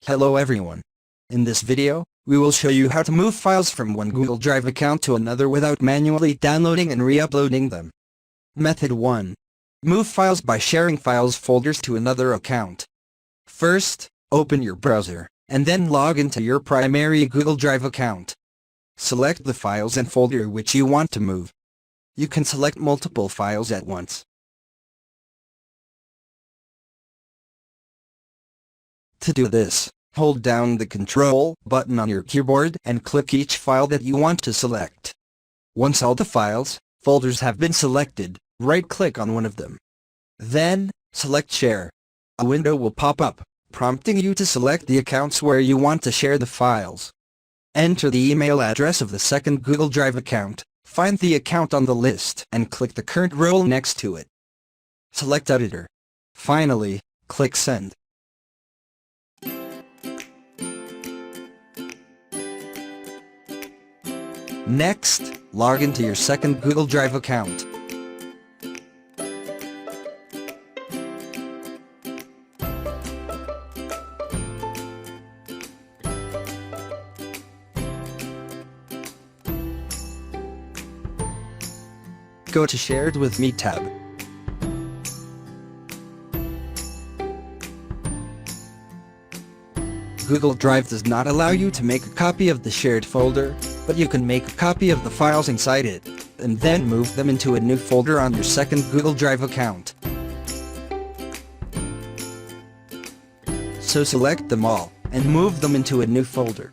Hello everyone. In this video, we will show you how to move files from one Google Drive account to another without manually downloading and re-uploading them. Method 1. Move files by sharing files folders to another account. First, open your browser, and then log into your primary Google Drive account. Select the files and folder which you want to move. You can select multiple files at once. To do this, hold down the Control button on your keyboard and click each file that you want to select. Once all the files, folders have been selected, right-click on one of them. Then, select Share. A window will pop up, prompting you to select the accounts where you want to share the files. Enter the email address of the second Google Drive account, find the account on the list and click the current role next to it. Select Editor. Finally, click Send. Next, log into your second Google Drive account. Go to Shared with Me tab. Google Drive does not allow you to make a copy of the shared folder, but you can make a copy of the files inside it, and then move them into a new folder on your second Google Drive account. So select them all, and move them into a new folder.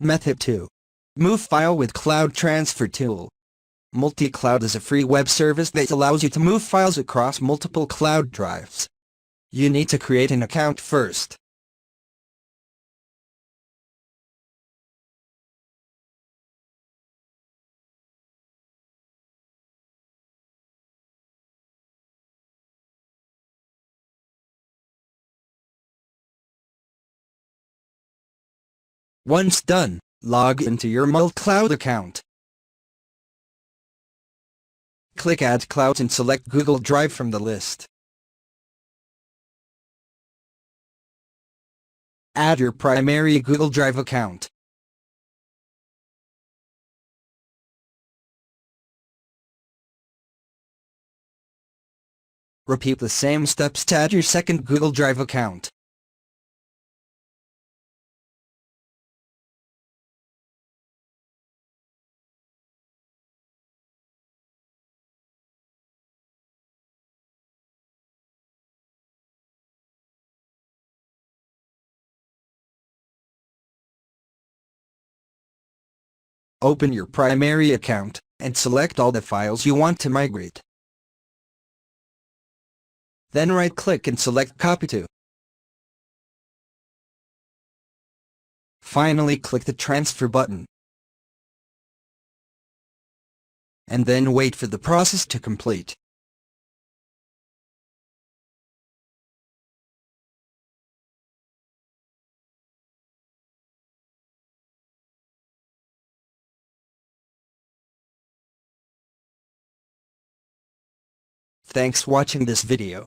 Method 2. Move file with Cloud Transfer Tool. Multi-Cloud is a free web service that allows you to move files across multiple cloud drives. You need to create an account first. Once done, log into your multi-cloud account. Click Add Clouds and select Google Drive from the list. Add your primary Google Drive account. Repeat the same steps to add your second Google Drive account. Open your primary account, and select all the files you want to migrate. Then right-click and select Copy to. Finally click the Transfer button. And then wait for the process to complete. Thanks for watching this video.